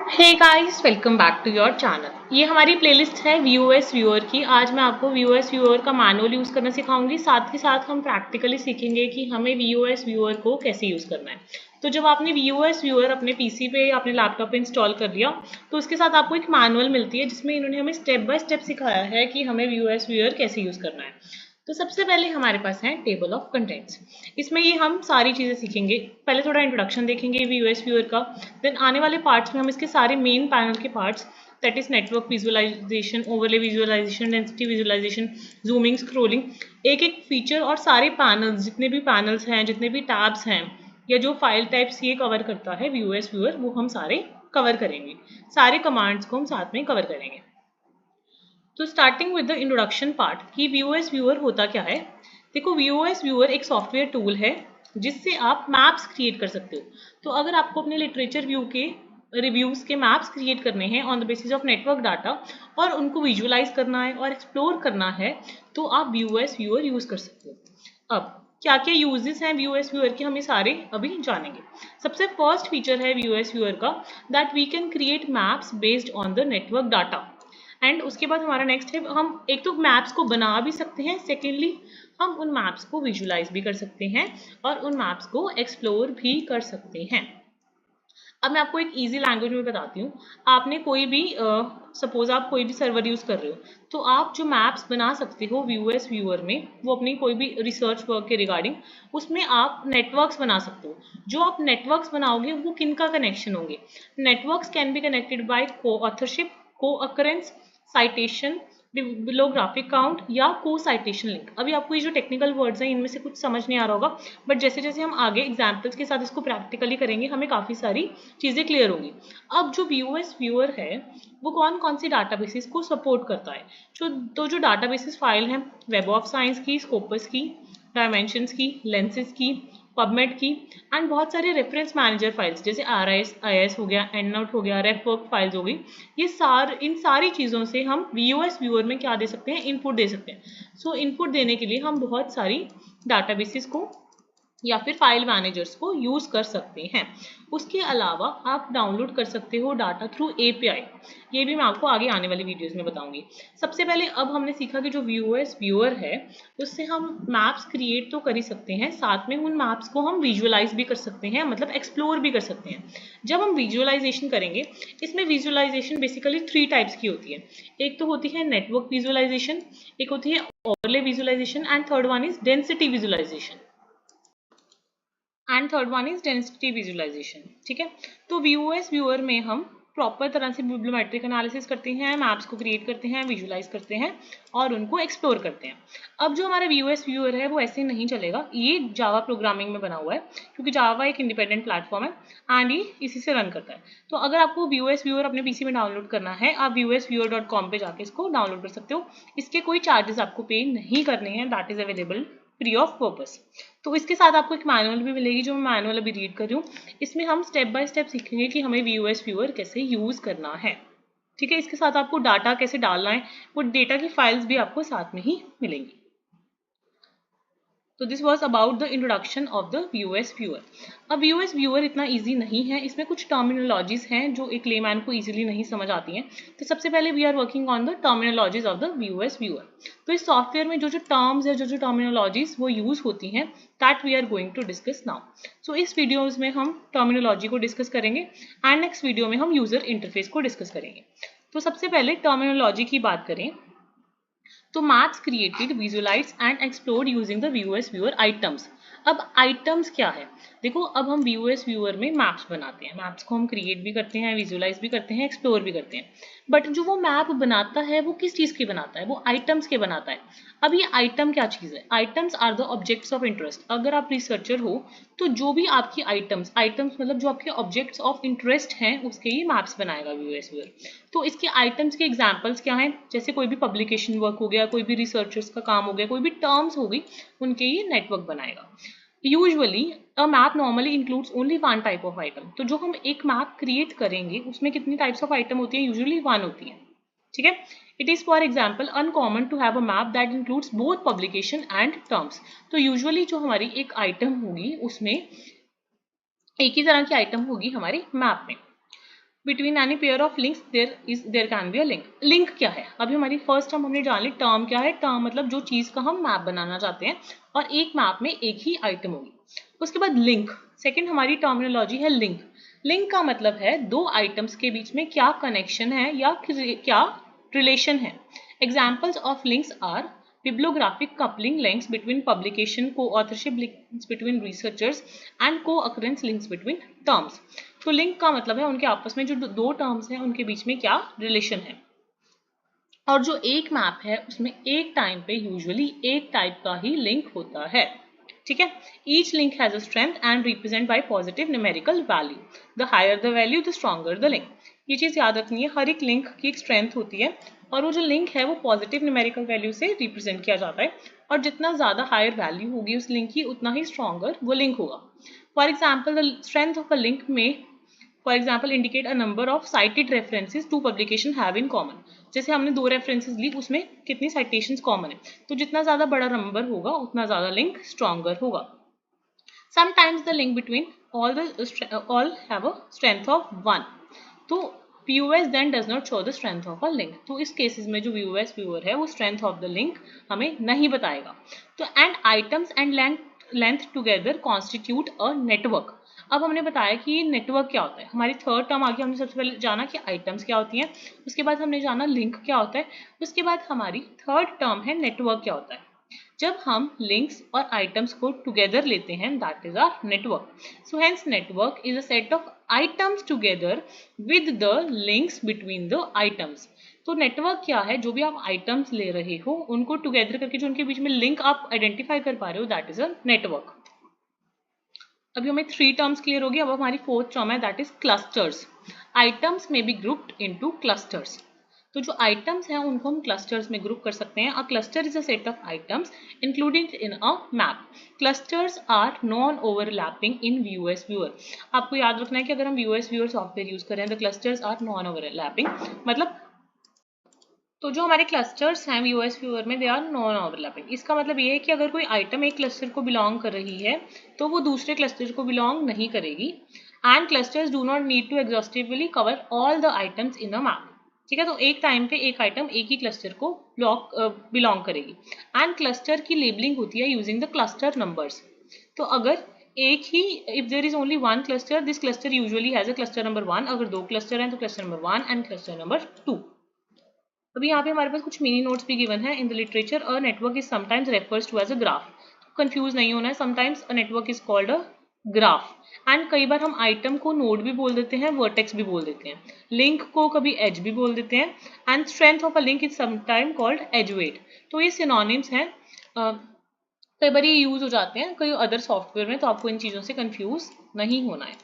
Hey guys, welcome back to your channel. ये हमारी playlist है वीओएस व्यूअर की। आज मैं आपको वीओएस व्यूअर का मैनुअल यूज़ करना सिखाऊंगी। साथ ही साथ हम प्रैक्टिकली सीखेंगे कि हमें वीओएस व्यूअर को कैसे यूज़ करना है। तो जब आपने वीओएस व्यूअर अपने पीसी पे या अपने लैपटॉप पे इंस्टॉल कर लिया तो उसके साथ आपको एक मैनुअल मिलती है जिसमें इन्होंने हमें स्टेप बाय स्टेप सिखाया है कि हमें वीओएस व्यूअर कैसे यूज़ करना है। तो सबसे पहले हमारे पास है टेबल ऑफ कंटेंट्स। इसमें ये हम सारी चीज़ें सीखेंगे। पहले थोड़ा इंट्रोडक्शन देखेंगे वीओएस व्यूअर का, देन आने वाले पार्ट्स में हम इसके सारे मेन पैनल के parts that is network visualisation, overlay visualisation, density visualisation, zooming, scrolling, एक एक फीचर और सारे पैनल्स, जितने भी पैनल्स हैं, जितने भी टैब्स हैं या जो फाइल टाइप्स ये कवर करता है वीओएस व्यूअर, वो हम सारे कवर करेंगे। सारे कमांड्स को हम साथ में कवर करेंगे। तो starting with the introduction part कि वीओएस व्यूअर होता क्या है। देखो, वीओएस व्यूअर एक सॉफ्टवेयर टूल है जिससे आप मैप्स क्रिएट कर सकते हो। तो अगर आपको अपने लिटरेचर व्यू के रिव्यूज के मैप्स क्रिएट करने हैं on the basis of network data और उनको विजुअलाइज करना है और एक्सप्लोर करना है, तो आप वीओएस व्यूअर यूज कर सकते हो। अब क्या क्या यूजेस हैं वीओएस व्यूअर के, हम ये सारे अभी जानेंगे। सबसे फर्स्ट फीचर है वीओएस व्यूअर का that we can create maps based on the network data. And उसके बाद हमारा नेक्स्ट है, हम एक तो मैप्स को बना भी सकते हैं, सेकेंडली हम उन मैप्स को विजुअलाइज भी कर सकते हैं और उन मैप्स को एक्सप्लोर भी कर सकते हैं। अब मैं आपको एक इजी लैंग्वेज में बताती हूँ। आपने कोई भी सपोज आप कोई भी सर्वर यूज कर रहे हो, तो आप जो मैप्स बना सकते हो वीओएस व्यूअर में, वो अपनी कोई भी रिसर्च वर्क के रिगार्डिंग, उसमें आप नेटवर्क्स बना सकते हो। जो आप नेटवर्क्स बनाओगे वो किन का कनेक्शन होंगे। Networks can be connected by को ऑथरशिप, को अकरेंस, साइटेशन, बिब्लियोग्राफिक काउंट या को साइटेशन लिंक। अभी आपको ये जो टेक्निकल वर्ड्स हैं इनमें से कुछ समझ नहीं आ रहा होगा, बट जैसे जैसे हम आगे एग्जाम्पल्स के साथ इसको प्रैक्टिकली करेंगे हमें काफ़ी सारी चीज़ें क्लियर होंगी। अब जो वीओएस व्यूअर है वो कौन कौन सी डाटाबेसेस को सपोर्ट करता है। जो डाटाबेसेस फाइल हैं, वेब ऑफ साइंस की, स्कोपस की, डायमेंशंस की, लेंसेज की, पबमेड की, एंड बहुत सारे रेफरेंस मैनेजर फाइल्स जैसे RIS हो गया, एंडनोट हो गया, रेफवर्क फाइल्स हो गई। इन सारी चीज़ों से हम वीओएस व्यूअर में क्या दे सकते हैं, इनपुट दे सकते हैं। सो इनपुट देने के लिए हम बहुत सारी डाटाबेसेस को या फिर फाइल मैनेजर्स को यूज कर सकते हैं। उसके अलावा आप डाउनलोड कर सकते हो डाटा थ्रू API। ये भी मैं आपको आगे आने वाली वीडियोस में बताऊंगी। सबसे पहले अब हमने सीखा कि जो वीओएस व्यूअर है उससे हम मैप्स क्रिएट तो कर ही सकते हैं, साथ में उन मैप्स को हम विजुअलाइज भी कर सकते हैं, मतलब एक्सप्लोर भी कर सकते हैं। जब हम विजुअलाइजेशन करेंगे, इसमें विजुअलाइजेशन बेसिकली 3 टाइप्स की होती है। एक तो होती है नेटवर्क विजुअलाइजेशन, एक होती है overlay visualization, and third one is density visualization. And third one is density visualization. ठीक है, तो वीओएस व्यूअर में हम प्रॉपर तरह से बिब्लियोमेट्रिक एनालिसिस करते हैं, मैप्स को क्रिएट करते हैं, विजुअलाइज करते हैं और उनको एक्सप्लोर करते हैं। अब जो हमारा वीओएस व्यूअर है वो ऐसे नहीं चलेगा, ये जावा प्रोग्रामिंग में बना हुआ है क्योंकि जावा एक इंडिपेंडेंट प्लेटफॉर्म है एंड ये इसी से रन करता है। तो अगर आपको वीओएस व्यूअर अपने पीसी में डाउनलोड करना है, आप VOSviewer.com पे जाके इसको डाउनलोड कर सकते हो। इसके कोई चार्जेस आपको पे नहीं करने हैं, that is available free of purpose. तो इसके साथ आपको एक मैनुअल भी मिलेगी जो मैं मैनुअल अभी रीड कर रही हूँ। इसमें हम स्टेप बाय स्टेप सीखेंगे कि हमें वीओएस व्यूअर कैसे यूज करना है। ठीक है, इसके साथ आपको डाटा कैसे डालना है, वो डेटा की फाइल्स भी आपको साथ में ही मिलेंगी। तो this was about the introduction of the VOS viewer. अब वीओएस व्यूअर इतना ईजी नहीं है, इसमें कुछ टर्मिनोलॉजीज हैं जो एक लेमैन को ईजिली नहीं समझ आती हैं। तो सबसे पहले we are working on the terminologies of the VOS viewer. तो इस सॉफ्टवेयर में जो जो टर्म्स है, जो जो टर्मिनोलॉजीज वो यूज होती हैं, that we are going to discuss now. So इस वीडियोज में हम टर्मिनोलॉजी को डिस्कस करेंगे एंड नेक्स्ट वीडियो में हम यूजर इंटरफेस को डिस्कस करेंगे। तो सबसे पहले टर्मिनोलॉजी की बात करें तो maps created, visualise and explored using the VOS viewer items. अब आइटम्स क्या है, देखो अब हम वीओएस व्यूअर में मैप्स बनाते हैं, मैप्स को हम क्रिएट भी करते हैं, विजुअलाइज भी करते हैं, एक्सप्लोर भी करते हैं। बट जो वो मैप बनाता है वो किस चीज़ के बनाता है, वो आइटम्स के बनाता है। अब ये आइटम क्या चीज़ है, items are the objects of interest. अगर आप रिसर्चर हो तो जो भी आपकी आइटम्स मतलब जो आपके ऑब्जेक्ट्स ऑफ इंटरेस्ट हैं उसके ही मैप्स बनाएगा वीओएस व्यूअर। तो इसके आइटम्स के एग्जाम्पल्स क्या हैं, जैसे कोई भी पब्लिकेशन वर्क हो गया, कोई भी रिसर्चर्स का काम हो गया, कोई भी टर्म्स हो गई, उनके ये नेटवर्क बनाएगा। Usually a map normally includes only one type of item. तो जो हम एक मैप क्रिएट करेंगे उसमें कितनी टाइप्स ऑफ आइटम होती है, यूजुअली वन होती है। ठीक है, it is for example uncommon to have a map that includes both publication and terms. तो यूजुअली जो हमारी एक आइटम होगी उसमें एक ही तरह की आइटम होगी हमारे मैप में। Between any pair of links there can be a link. Link क्या है? अभी हमारी फर्स्ट टर्म हमने जान ली। टर्म क्या है? टर्म मतलब जो चीज का हम मैप बनाना चाहते हैं और एक मैप में एक ही आइटम होगी। उसके बाद लिंक, सेकंड हमारी टर्मिनोलॉजी है लिंक। लिंक का मतलब है दो आइटम्स के बीच में क्या कनेक्शन है या क्या रिलेशन है। Examples of links are bibliographic coupling links between publication, co-authorship links between researchers and co-occurrence links between terms। तो लिंक का मतलब है उनके आपस में जो दो टर्म्स हैं उनके बीच में क्या रिलेशन है। और जो एक मैप है उसमें एक टाइम पे यूजुअली एक टाइप का ही लिंक होता है। ठीक है। Each link has a strength and represent by positive numerical value. The higher the value the stronger the link. ये चीज याद रखनी है, हर एक लिंक की एक स्ट्रेंथ होती है और वो जो लिंक है वो पॉजिटिव न्यूमेरिकल वैल्यू से रिप्रेजेंट किया जाता है और जितना ज्यादा हायर वैल्यू होगी उस लिंक की उतना ही स्ट्रॉन्गर वो लिंक होगा। For example the strength of a link में for example indicate a number of cited references to publication have in common. जैसे हमने दो रेफरेंसेज ली उसमें कितनी साइटेशंस कॉमन है, तो जितना ज्यादा बड़ा नंबर होगा उतना ज्यादा लिंक स्ट्रॉन्गर होगा। Sometimes the link between all have a strength of 1. तो VUS then does not show the strength of a link। तो इस केसेस में जो VUS व्यूअर है वो strength of the link हमें नहीं बताएगा। तो and items and length together constitute a network। अब हमने बताया कि ये नेटवर्क क्या होता है। हमारी थर्ड टर्म आ गई। हमने सबसे पहले जाना कि आइटम्स क्या होती हैं, उसके बाद हमने जाना लिंक क्या होता है, उसके बाद हमारी थर्ड टर्म है नेटवर्क क्या होता है। जब हम लिंक्स और आइटम्स को टुगेदर लेते हैं that is our network. So hence network is a set of items together with the links between the items. तो नेटवर्क क्या है? जो भी आप आइटम्स ले रहे हो उनको टुगेदर करके जो उनके बीच में लिंक आप आइडेंटिफाई कर पा रहे हो दैट इज अ नेटवर्क। अभी हमें थ्री टर्म्स क्लियर होगी। अब हमारी फोर्थ टर्म है दैट इज क्लस्टर्स। आइटम्स में बी ग्रुप्ड इनटू क्लस्टर्स। तो जो आइटम्स हैं उनको हम क्लस्टर्स में ग्रुप कर सकते हैं। A cluster is a set of items included in a map. Clusters are non overlapping in VUS viewer. आपको याद रखना है कि अगर हम VUS व्यूअर सॉफ्टवेयर यूज कर रहे हैं the clusters are non overlapping, मतलब तो जो हमारे क्लस्टर्स हैं VUS व्यूअर में दे आर नॉन ओवरलैपिंग। इसका मतलब ये है कि अगर कोई आइटम एक क्लस्टर को बिलोंग कर रही है तो वो दूसरे क्लस्टर को बिलोंग नहीं करेगी। And clusters do not need to exhaustively cover all the items in a map. ठीक है, तो एक टाइम पे एक आइटम एक ही क्लस्टर को बिलोंग करेगी। एंड क्लस्टर की लेबलिंग होती है यूजिंग द क्लस्टर नंबर्स। तो अगर एक ही if there is only one cluster this cluster usually has a cluster number 1। अगर दो क्लस्टर हैं तो cluster number 1 and cluster number 2। अभी यहाँ पे हमारे पास कुछ मिनी नोट्स भी गिवन है। In the literature a network is sometimes refers to as a graph. Confuse नहीं होना है। Sometimes a network is called a graph and कई बार हम आइटम को नोड भी बोल देते हैं, वर्टेक्स भी बोल देते हैं, लिंक को कभी एज भी बोल देते हैं। And strength of a link is sometime called as weight. तो ये सिनोनिम्स हैं। कई बार ये यूज हो जाते हैं कई अदर सॉफ्टवेयर में, तो आपको इन चीज़ों से कंफ्यूज नहीं होना है।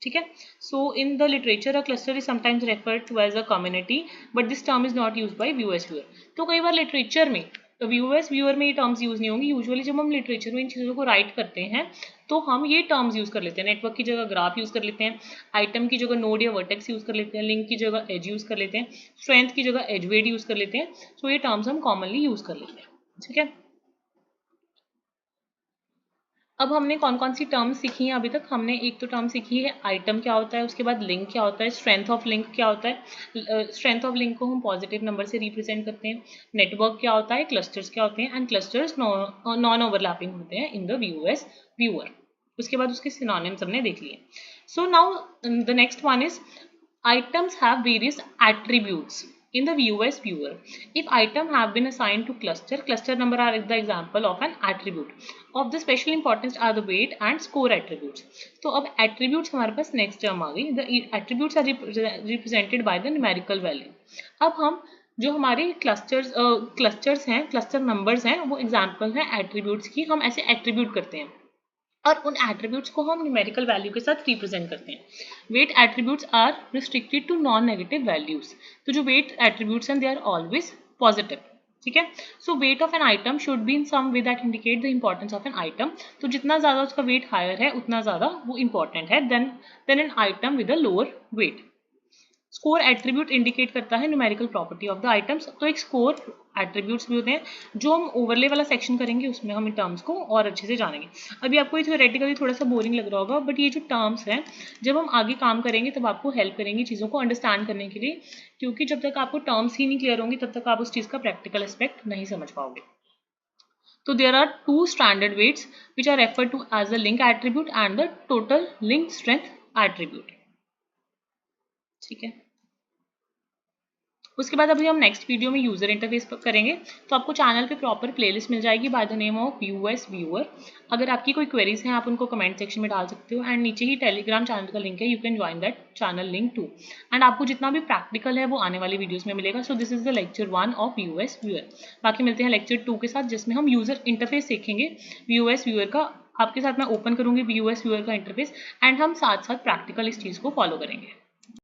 ठीक है। So in the literature a cluster is sometimes referred to as a community but this term is not use by VUS viewer. तो कई बार लिटरेचर में VUS व्यूअर में ये टर्म्स यूज नहीं होंगी। यूजुअली जब हम लिटरेचर में इन चीज़ों को राइट करते हैं तो हम ये टर्म्स यूज कर लेते हैं। नेटवर्क की जगह ग्राफ यूज कर लेते हैं, आइटम की जगह नोड या वर्टेक्स यूज कर लेते हैं, लिंक की जगह एज यूज कर लेते हैं, स्ट्रेंथ की जगह एज वेट यूज कर लेते हैं। सो ये टर्म्स हम कॉमनली यूज कर लेते हैं। ठीक है। अब हमने कौन कौन सी टर्म सीखी हैं अभी तक? हमने एक तो टर्म सीखी है आइटम क्या होता है, उसके बाद लिंक क्या होता है, स्ट्रेंथ ऑफ लिंक क्या होता है। स्ट्रेंथ ऑफ लिंक को हम पॉजिटिव नंबर से रिप्रेजेंट करते हैं। नेटवर्क क्या होता है, क्लस्टर्स क्या होते हैं, एंड क्लस्टर्स नॉन ओवरलैपिंग होते हैं इन द VUS व्यूअर। उसके बाद उसके सिनोनिम्स हमने देख लिए। So now the next one is items have various attributes in the VUS viewer. If item have been assigned to cluster number are the example of an attribute. Of the special importance are the weight and score attributes. तो अब attributes हमारे पास next term आ गई। The attributes are represented by the numerical value. अब हम जो हमारे clusters हैं, cluster numbers हैं, वो एग्जाम्पल हैं एट्रीब्यूट्स की। हम ऐसे एट्रीब्यूट करते हैं और उन एट्रीब्यूट्स को हम न्यूमेरिकल वैल्यू के साथ रिप्रेजेंट करते हैं। Weight attributes are restricted to non negative values. तो जो वेट एट्रीब्यूट्स हैं दे आर ऑलवेज पॉजिटिव। ठीक है। So weight of an item should be in some way that indicate the importance of an item. तो जितना ज्यादा उसका wait higher है उतना ज्यादा वो इंपॉर्टेंट है than an item with a lower weight. Score attribute indicate करता है numerical property of the items. तो एक स्कोर एट्रीब्यूट्स भी होते हैं जो हम ओवरले वाला सेक्शन करेंगे, उसमें हम इन टर्म्स को और अच्छे से जानेंगे। अभी आपको ये थ्योरेटिकली थोड़ा सा बोरिंग लग रहा होगा, बट ये जो टर्म्स हैं जब हम आगे काम करेंगे तब आपको हेल्प करेंगी चीज़ों को अंडरस्टैंड करने के लिए, क्योंकि जब तक आपको टर्म्स ही नहीं क्लियर होंगी तब तक आप उस चीज़ का प्रैक्टिकल एस्पेक्ट नहीं समझ पाओगे। तो there are two standard weights which are referred to as the link attribute and the total link strength attribute। ठीक है, उसके बाद अभी हम नेक्स्ट वीडियो में यूजर इंटरफेस करेंगे। तो आपको चैनल पे प्रॉपर प्लेलिस्ट मिल जाएगी by the name of US viewer. अगर आपकी कोई क्वेरीज हैं आप उनको कमेंट सेक्शन में डाल सकते हो, एंड नीचे ही टेलीग्राम चैनल का लिंक है, you can join that channel link too. And आपको जितना भी प्रैक्टिकल है वो आने वाली वीडियोस में मिलेगा। So this is the lecture 1 of US viewer. बाकी मिलते हैं लेक्चर 2 के साथ, जिसमें हम यूजर इंटरफेस सीखेंगे यूएस व्यूअर का। आपके साथ मैं ओपन करूंगी यूएस व्यूअर का इंटरफेस, एंड हम साथ साथ प्रैक्टिकल इस चीज़ को फॉलो करेंगे।